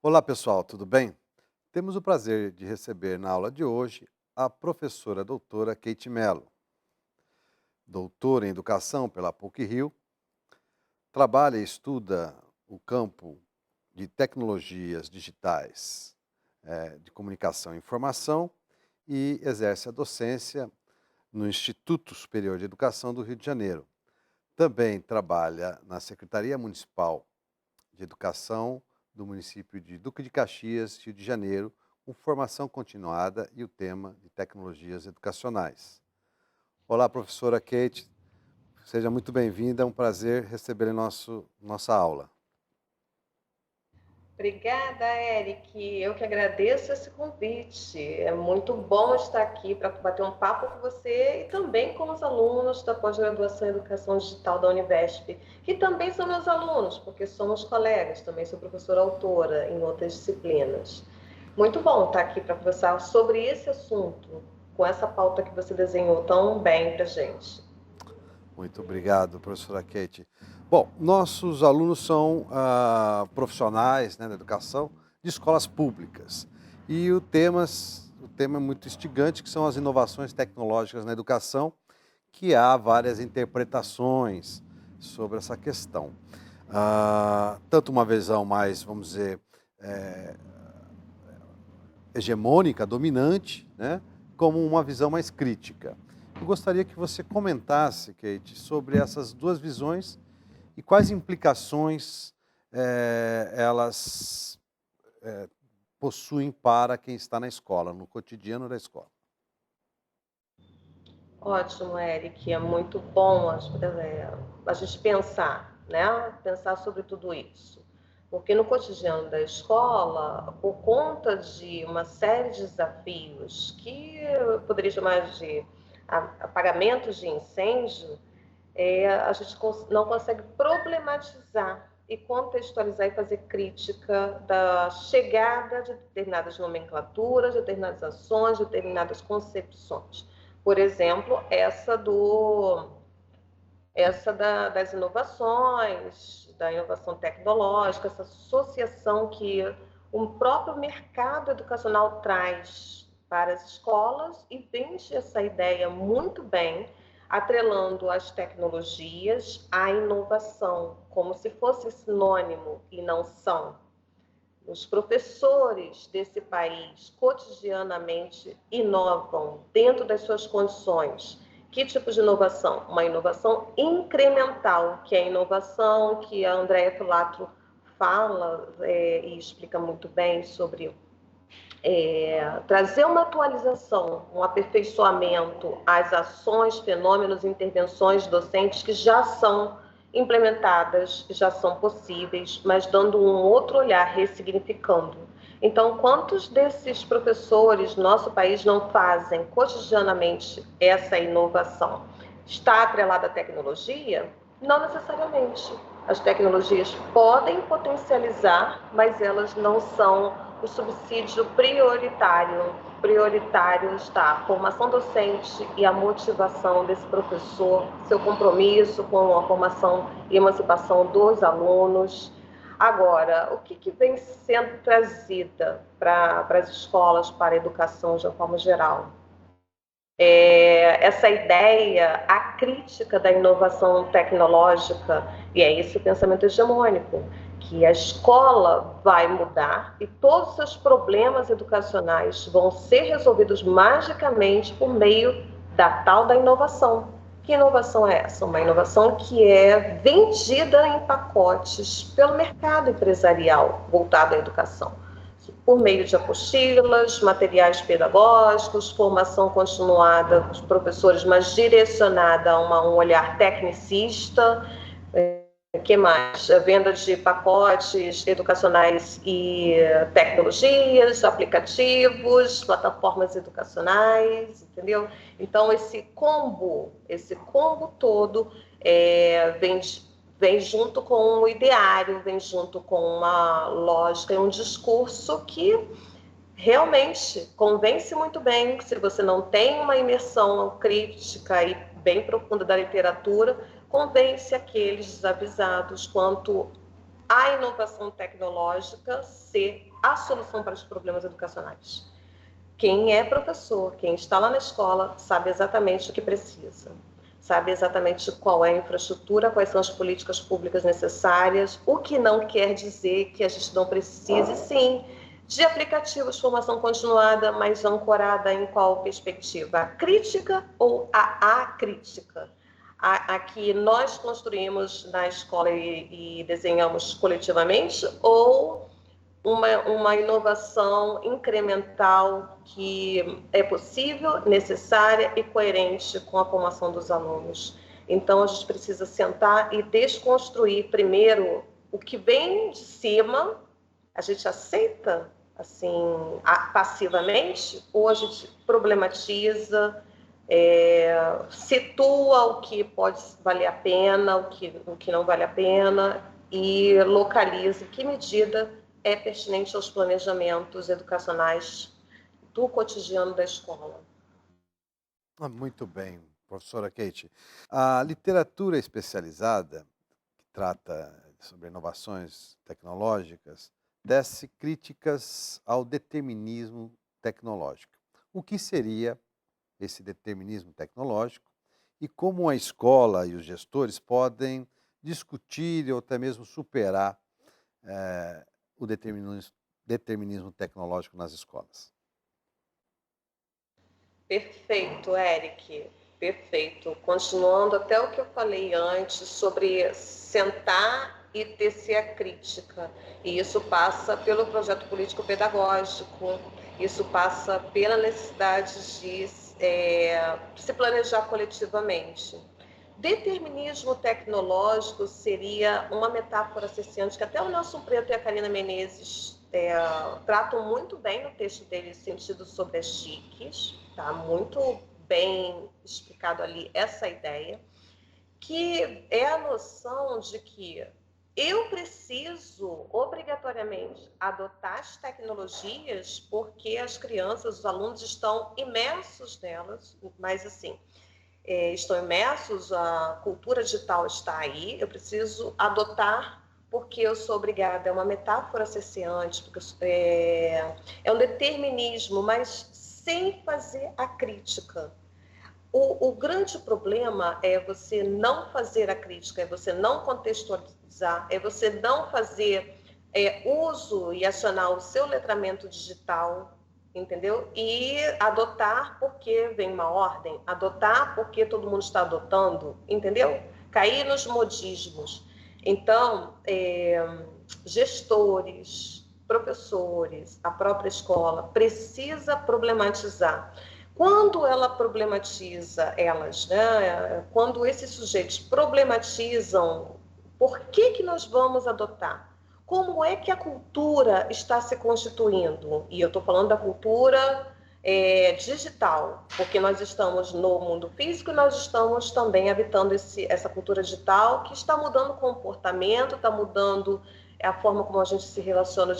Olá pessoal, tudo bem? Temos o prazer de receber na aula de hoje a professora doutora Kate Mello, doutora em Educação pela PUC-Rio, trabalha e estuda o campo de tecnologias digitais, de comunicação e informação e exerce a docência no Instituto Superior de Educação do Rio de Janeiro. Também trabalha na Secretaria Municipal de Educação do município de Duque de Caxias, Rio de Janeiro, com formação continuada e o tema de tecnologias educacionais. Olá, professora Kate, seja muito bem-vinda, é um prazer recebê-la em nossa aula. Obrigada, Eric. Eu que agradeço esse convite. É muito bom estar aqui para bater um papo com você e também com os alunos da pós-graduação em Educação Digital da Univesp, que também são meus alunos, porque somos colegas, também sou professora autora em outras disciplinas. Muito bom estar aqui para conversar sobre esse assunto, com essa pauta que você desenhou tão bem para a gente. Muito obrigado, professora Kate. Bom, nossos alunos são profissionais, da educação de escolas públicas. E o tema é muito instigante, que são as inovações tecnológicas na educação, que há várias interpretações sobre essa questão. Tanto uma visão mais, vamos dizer, hegemônica, dominante, como uma visão mais crítica. Eu gostaria que você comentasse, Kate, sobre essas duas visões e quais implicações elas possuem para quem está na escola, no cotidiano da escola. Ótimo, Eric. É muito bom a gente pensar, né? Pensar sobre tudo isso. Porque no cotidiano da escola, por conta de uma série de desafios que eu poderia chamar de apagamentos de incêndio, a gente não consegue problematizar e contextualizar e fazer crítica da chegada de determinadas nomenclaturas, de determinadas ações, de determinadas concepções. Por exemplo, das inovações, da inovação tecnológica, essa associação que o próprio mercado educacional traz para as escolas e vende essa ideia muito bem, atrelando as tecnologias à inovação, como se fosse sinônimo e não são. Os professores desse país cotidianamente inovam dentro das suas condições. Que tipo de inovação? Uma inovação incremental, que é a inovação que a Andréa Filatro fala e explica muito bem sobre trazer uma atualização, um aperfeiçoamento às ações, fenômenos, intervenções docentes que já são implementadas, já são possíveis, mas dando um outro olhar, ressignificando. Então, quantos desses professores no nosso país não fazem cotidianamente essa inovação? Está atrelada à tecnologia? Não necessariamente. As tecnologias podem potencializar, mas elas não são o subsídio prioritário. Prioritário está a formação docente e a motivação desse professor, seu compromisso com a formação e emancipação dos alunos. Agora, o que vem sendo trazida para as escolas, para a educação de uma forma geral? Essa ideia, a crítica da inovação tecnológica, e é esse o pensamento hegemônico, que a escola vai mudar e todos os seus problemas educacionais vão ser resolvidos magicamente por meio da tal da inovação. Que inovação é essa? Uma inovação que é vendida em pacotes pelo mercado empresarial voltado à educação, por meio de apostilas, materiais pedagógicos, formação continuada dos professores, mas direcionada a um olhar tecnicista. Que mais? A venda de pacotes educacionais e tecnologias, aplicativos, plataformas educacionais, entendeu? Então, esse combo todo vem junto com um ideário, vem junto com uma lógica e um discurso que realmente convence muito bem. Se você não tem uma imersão crítica e bem profunda da literatura, convence aqueles desavisados quanto à inovação tecnológica ser a solução para os problemas educacionais. Quem é professor, quem está lá na escola, sabe exatamente o que precisa. Sabe exatamente qual é a infraestrutura, quais são as políticas públicas necessárias, o que não quer dizer que a gente não precise, sim, de aplicativos de formação continuada, mas ancorada em qual perspectiva? A crítica ou a acrítica? A que nós construímos na escola e desenhamos coletivamente, ou uma inovação incremental que é possível, necessária e coerente com a formação dos alunos. Então, a gente precisa sentar e desconstruir primeiro o que vem de cima. A gente aceita assim passivamente, ou a gente problematiza, situa o que pode valer a pena, o que não vale a pena, e localiza em que medida é pertinente aos planejamentos educacionais do cotidiano da escola. Muito bem, professora Kate. A literatura especializada, que trata sobre inovações tecnológicas, tece críticas ao determinismo tecnológico. O que seria esse determinismo tecnológico e como a escola e os gestores podem discutir ou até mesmo superar o determinismo tecnológico nas escolas? Perfeito, Eric. Perfeito. Continuando até o que eu falei antes sobre sentar e tecer a crítica. E isso passa pelo projeto político-pedagógico, isso passa pela necessidade de se planejar coletivamente. Determinismo tecnológico seria uma metáfora cesseante que até o Nelson Preto e a Karina Menezes tratam muito bem no texto deles, sentido sobre as TICs, tá? Muito bem explicado ali essa ideia, que é a noção de que eu preciso obrigatoriamente adotar as tecnologias porque as crianças, os alunos estão imersos nelas, mas assim, estão imersos, a cultura digital está aí, eu preciso adotar porque eu sou obrigada. É uma metáfora cesseante, porque é um determinismo, mas sem fazer a crítica. O grande problema é você não fazer a crítica, é você não contextualizar, é você não fazer uso e acionar o seu letramento digital, entendeu? E adotar porque vem uma ordem, adotar porque todo mundo está adotando, entendeu? Cair nos modismos. Então, gestores, professores, a própria escola precisa problematizar. Quando ela problematiza elas, né? Quando esses sujeitos problematizam por que nós vamos adotar, como é que a cultura está se constituindo? E eu estou falando da cultura digital, porque nós estamos no mundo físico e nós estamos também habitando essa cultura digital que está mudando o comportamento, está mudando a forma como a gente se relaciona,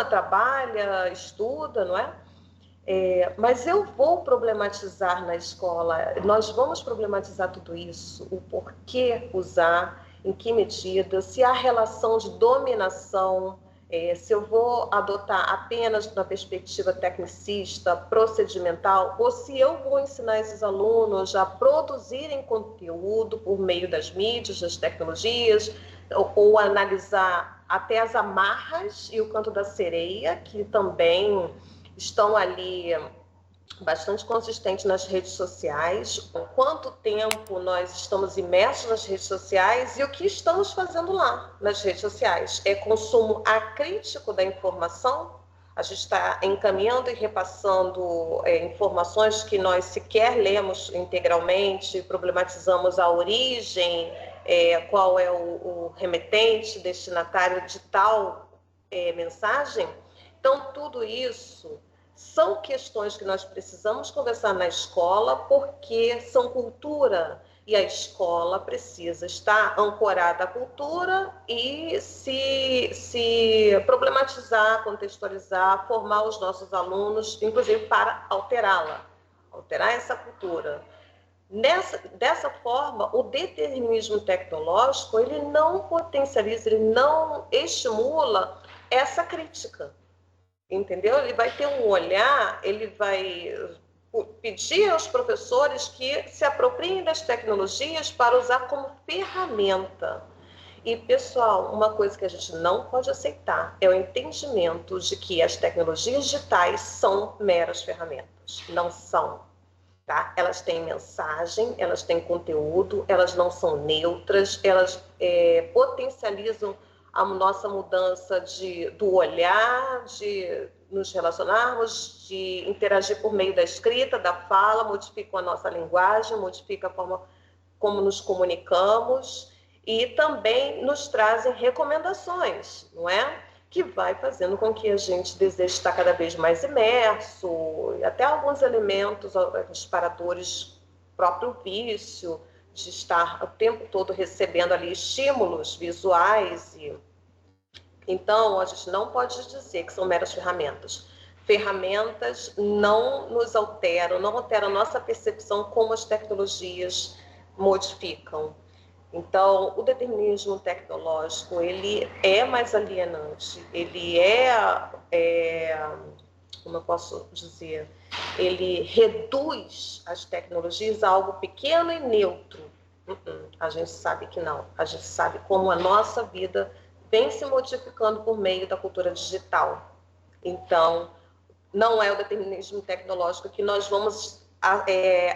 trabalha, estuda, não é? Mas eu vou problematizar na escola, nós vamos problematizar tudo isso, o porquê usar, em que medida, se há relação de dominação, se eu vou adotar apenas na perspectiva tecnicista, procedimental, ou se eu vou ensinar esses alunos a produzirem conteúdo por meio das mídias, das tecnologias, ou analisar até as amarras e o canto da sereia, que também estão ali bastante consistentes nas redes sociais, há quanto tempo nós estamos imersos nas redes sociais e o que estamos fazendo lá nas redes sociais. É consumo acrítico da informação, a gente está encaminhando e repassando informações que nós sequer lemos integralmente, problematizamos a origem, qual é o remetente, destinatário de tal mensagem. Então, tudo isso são questões que nós precisamos conversar na escola, porque são cultura E a escola precisa estar ancorada à cultura e se problematizar, contextualizar, formar os nossos alunos, inclusive para alterá-la, alterar essa cultura. Dessa forma, o determinismo tecnológico, ele não potencializa, ele não estimula essa crítica, entendeu? Ele vai ter um olhar, ele vai pedir aos professores que se apropriem das tecnologias para usar como ferramenta. E, pessoal, uma coisa que a gente não pode aceitar é o entendimento de que as tecnologias digitais são meras ferramentas. Não são. Tá? Elas têm mensagem, elas têm conteúdo, elas não são neutras, elas potencializam a nossa mudança do olhar, de nos relacionarmos, de interagir por meio da escrita, da fala, modificam a nossa linguagem, modifica a forma como nos comunicamos e também nos trazem recomendações, não é? Que vai fazendo com que a gente deseje estar cada vez mais imerso, e até alguns elementos disparadores, próprio vício, de estar o tempo todo recebendo ali estímulos visuais. Então, a gente não pode dizer que são meras ferramentas. Ferramentas não nos alteram, não alteram a nossa percepção como as tecnologias modificam. Então, o determinismo tecnológico, ele é mais alienante, ele como eu posso dizer, ele reduz as tecnologias a algo pequeno e neutro. A gente sabe que não. A gente sabe como a nossa vida vem se modificando por meio da cultura digital. Então, não é o determinismo tecnológico que nós vamos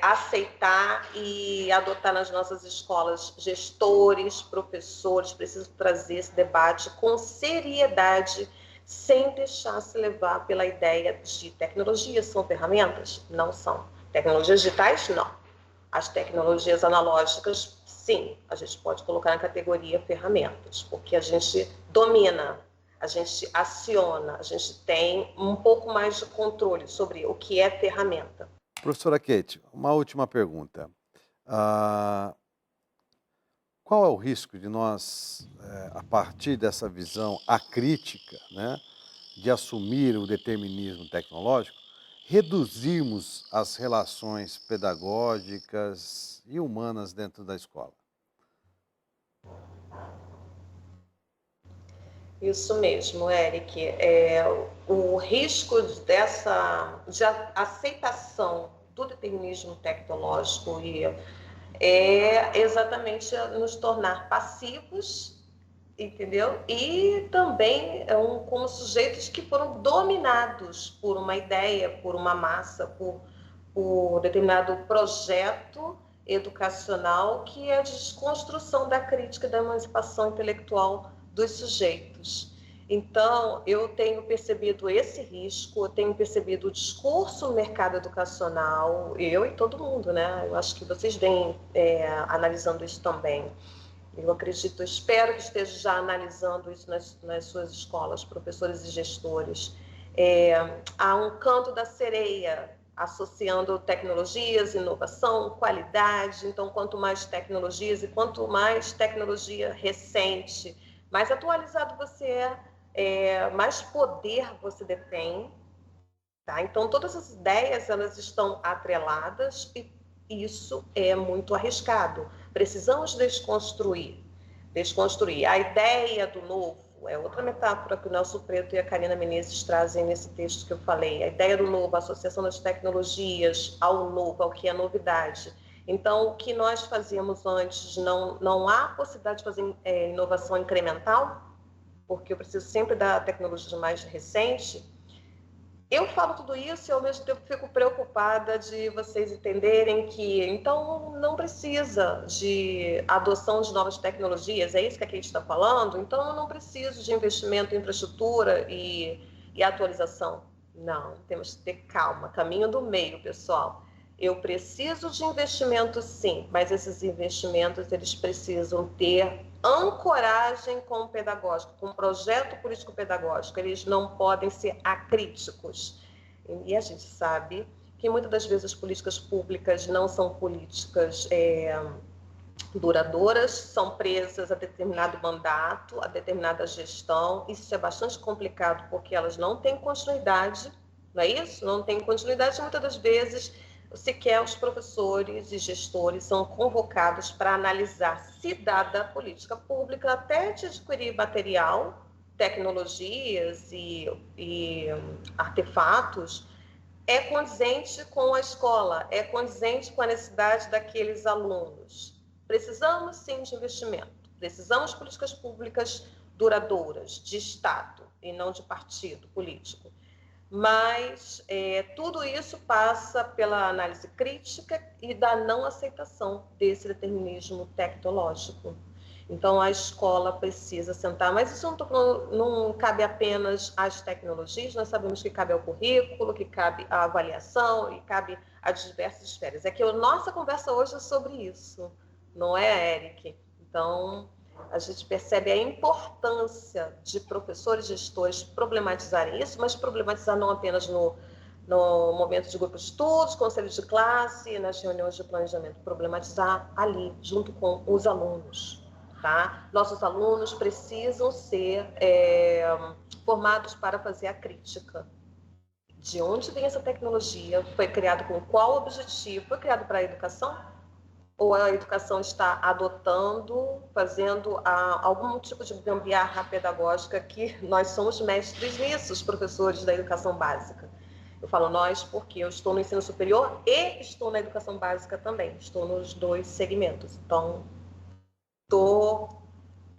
aceitar e adotar nas nossas escolas. Gestores, professores precisam trazer esse debate com seriedade, sem deixar se levar pela ideia de tecnologias são ferramentas? Não são. Tecnologias digitais? Não. As tecnologias analógicas, sim, a gente pode colocar na categoria ferramentas, porque a gente domina, a gente aciona, a gente tem um pouco mais de controle sobre o que é ferramenta. Professora Kate, uma última pergunta. Qual é o risco de nós, a partir dessa visão acrítica, né, de assumir o determinismo tecnológico, reduzirmos as relações pedagógicas e humanas dentro da escola? Isso mesmo, Eric. O risco de aceitação do determinismo tecnológico é exatamente nos tornar passivos, entendeu? E também como sujeitos que foram dominados por uma ideia, por uma massa, por determinado projeto educacional que é a desconstrução da crítica e da emancipação intelectual dos sujeitos. Então, eu tenho percebido esse risco, eu tenho percebido o discurso no mercado educacional, eu e todo mundo, né? Eu acho que vocês vêm analisando isso também. Eu acredito, espero que esteja já analisando isso nas suas escolas, professores e gestores. Há um canto da sereia, associando tecnologias, inovação, qualidade. Então, quanto mais tecnologias e quanto mais tecnologia recente, mais atualizado você mais poder você detém. Tá? Então, todas as ideias elas estão atreladas e isso é muito arriscado. Precisamos desconstruir. A ideia do novo é outra metáfora que o Nelson Preto e a Karina Menezes trazem nesse texto que eu falei. A ideia do novo, a associação das tecnologias ao novo, ao que é novidade. Então, o que nós fazíamos antes, não há possibilidade de fazer inovação incremental, porque eu preciso sempre da tecnologia mais recente. Eu falo tudo isso e ao mesmo tempo fico preocupada de vocês entenderem que, então, não precisa de adoção de novas tecnologias, é isso que a Kate está falando? Então, eu não preciso de investimento em infraestrutura e atualização. Não, temos que ter calma, caminho do meio, pessoal. Eu preciso de investimento, sim, mas esses investimentos, eles precisam ter ancoragem com o pedagógico, com o projeto político-pedagógico. Eles não podem ser acríticos. E a gente sabe que muitas das vezes as políticas públicas não são políticas duradouras, são presas a determinado mandato, a determinada gestão. Isso é bastante complicado porque elas não têm continuidade, não é isso? Não tem continuidade, muitas das vezes sequer os professores e gestores são convocados para analisar se dada política pública, até de adquirir material, tecnologias e artefatos, é condizente com a escola, é condizente com a necessidade daqueles alunos. Precisamos, sim, de investimento. Precisamos de políticas públicas duradouras, de Estado, e não de partido político. Mas tudo isso passa pela análise crítica e da não aceitação desse determinismo tecnológico. Então, a escola precisa sentar, mas isso não cabe apenas às tecnologias, nós sabemos que cabe ao currículo, que cabe à avaliação e cabe a diversas esferas. É que a nossa conversa hoje é sobre isso, não é, Eric? Então, a gente percebe a importância de professores e gestores problematizarem isso, mas problematizar não apenas no momento de grupo de estudos, conselhos de classe, nas reuniões de planejamento, problematizar ali, junto com os alunos. Tá? Nossos alunos precisam ser formados para fazer a crítica. De onde vem essa tecnologia? Foi criado com qual objetivo? Foi criado para a educação? Ou a educação está adotando, fazendo algum tipo de gambiarra pedagógica, que nós somos mestres nisso, os professores da educação básica? Eu falo nós porque eu estou no ensino superior e estou na educação básica também, estou nos dois segmentos. Então,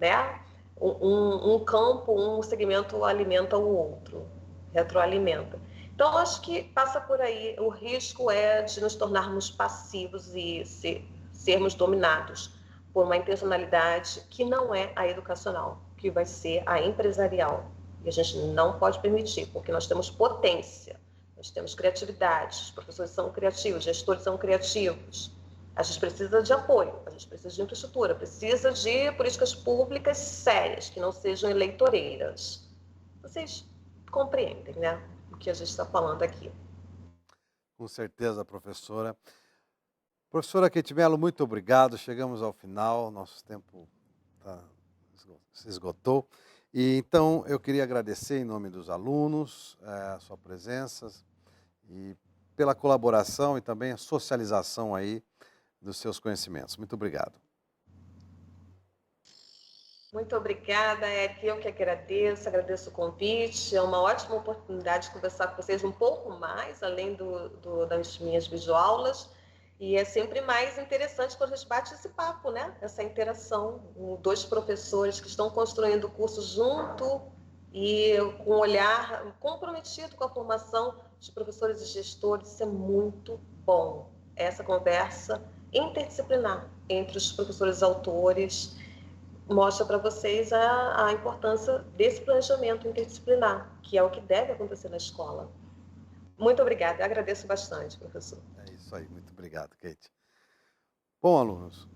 né? Um campo, um segmento alimenta o outro, retroalimenta. Então, acho que passa por aí. O risco é de nos tornarmos passivos e sermos dominados por uma intencionalidade que não é a educacional, que vai ser a empresarial. E a gente não pode permitir, porque nós temos potência, nós temos criatividade, os professores são criativos, os gestores são criativos. A gente precisa de apoio, a gente precisa de infraestrutura, precisa de políticas públicas sérias, que não sejam eleitoreiras. Vocês compreendem, né, o que a gente está falando aqui. Com certeza, professora. Professora Keiti Mello, muito obrigado. Chegamos ao final, nosso tempo se esgotou. E então eu queria agradecer em nome dos alunos a sua presença e pela colaboração e também a socialização aí dos seus conhecimentos. Muito obrigado. Muito obrigada, Eric. Eu que agradeço o convite. É uma ótima oportunidade de conversar com vocês um pouco mais, além das minhas videoaulas. E é sempre mais interessante quando a gente bate esse papo, né? Essa interação, dois professores que estão construindo o curso junto e com um olhar comprometido com a formação de professores e gestores. Isso é muito bom. Essa conversa interdisciplinar entre os professores e autores mostra para vocês a importância desse planejamento interdisciplinar, que é o que deve acontecer na escola. Muito obrigada, eu agradeço bastante, professor. É isso aí, muito obrigado, Keiti. Bom, alunos,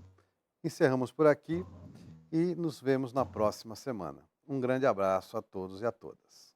encerramos por aqui e nos vemos na próxima semana. Um grande abraço a todos e a todas.